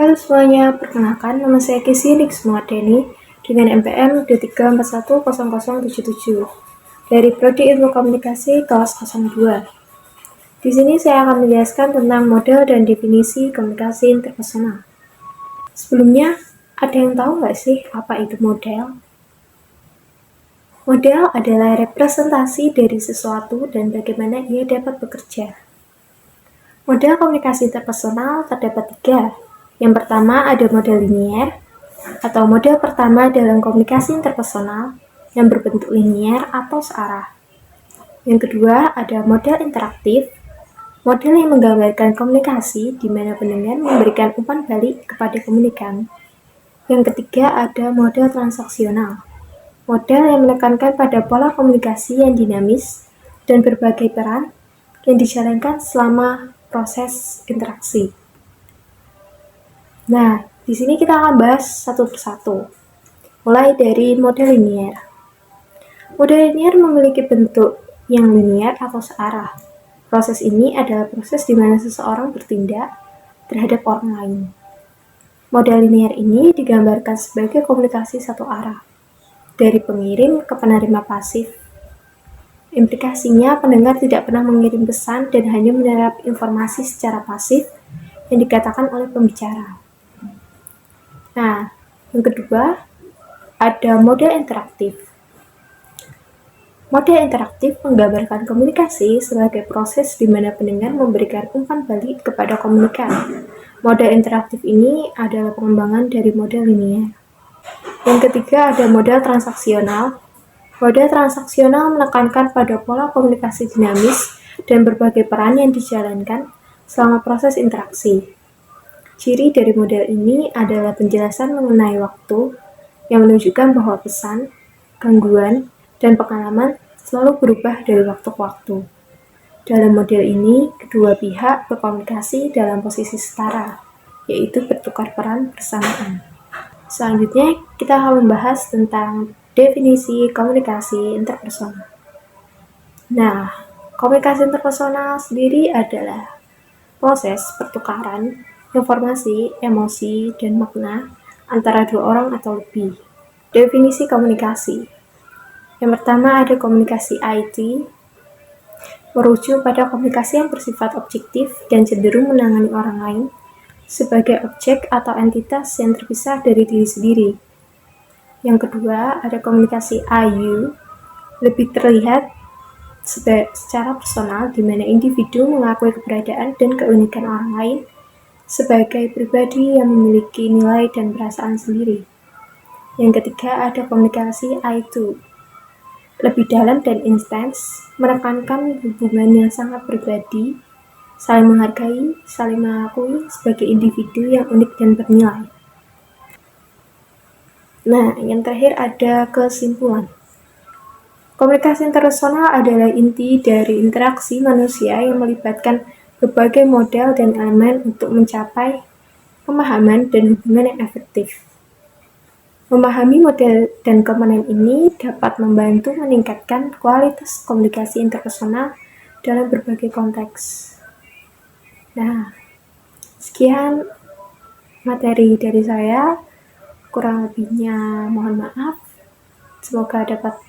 Halo semuanya, perkenalkan nama saya Kesi Riksmuardeni dengan NPM D3410077 dari Prodi Ilmu Komunikasi kelas 02. Di sini saya akan menjelaskan tentang model dan definisi komunikasi interpersonal. Sebelumnya, ada yang tahu nggak sih apa itu model? Model adalah representasi dari sesuatu dan bagaimana ia dapat bekerja. Model komunikasi interpersonal terdapat 3. Yang pertama ada model linier, atau model pertama dalam komunikasi interpersonal yang berbentuk linier atau searah. Yang kedua ada model interaktif, model yang menggambarkan komunikasi di mana pendengar memberikan umpan balik kepada komunikan. Yang ketiga ada model transaksional, model yang menekankan pada pola komunikasi yang dinamis dan berbagai peran yang dijalankan selama proses interaksi. Nah, di sini kita akan bahas satu persatu. Mulai dari model linier. Model linier memiliki bentuk yang linier atau searah. Proses ini adalah proses di mana seseorang bertindak terhadap orang lain. Model linier ini digambarkan sebagai komunikasi satu arah, dari pengirim ke penerima pasif. Implikasinya, pendengar tidak pernah mengirim pesan dan hanya menyerap informasi secara pasif yang dikatakan oleh pembicara. Nah, yang kedua, ada model interaktif. Model interaktif menggambarkan komunikasi sebagai proses di mana pendengar memberikan umpan balik kepada komunikan. Model interaktif ini adalah pengembangan dari model linier. Yang ketiga, ada model transaksional. Model transaksional menekankan pada pola komunikasi dinamis dan berbagai peran yang dijalankan selama proses interaksi. Ciri dari model ini adalah penjelasan mengenai waktu yang menunjukkan bahwa pesan, gangguan, dan pengalaman selalu berubah dari waktu ke waktu. Dalam model ini, kedua pihak berkomunikasi dalam posisi setara, yaitu bertukar peran bersamaan. Selanjutnya, kita akan membahas tentang definisi komunikasi interpersonal. Nah, komunikasi interpersonal sendiri adalah proses pertukaran informasi, emosi, dan makna antara dua orang atau lebih. Definisi komunikasi. Yang pertama ada komunikasi IT, merujuk pada komunikasi yang bersifat objektif dan cenderung menangani orang lain sebagai objek atau entitas yang terpisah dari diri sendiri. Yang kedua ada komunikasi IU, lebih terlihat secara personal di mana individu mengakui keberadaan dan keunikan orang lain sebagai pribadi yang memiliki nilai dan perasaan sendiri. Yang ketiga ada komunikasi I2, lebih dalam dan intens, menekankan hubungan yang sangat pribadi, saling menghargai, saling mengakui sebagai individu yang unik dan bernilai. Nah, yang terakhir ada kesimpulan. Komunikasi interpersonal adalah inti dari interaksi manusia yang melibatkan berbagai model dan elemen untuk mencapai pemahaman dan hubungan yang efektif. Memahami model dan komponen ini dapat membantu meningkatkan kualitas komunikasi interpersonal dalam berbagai konteks. Nah, sekian materi dari saya. Kurang lebihnya mohon maaf. Semoga dapat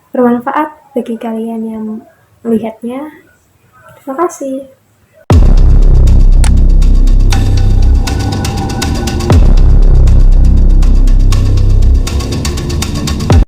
bermanfaat bagi kalian yang melihatnya. Terima kasih.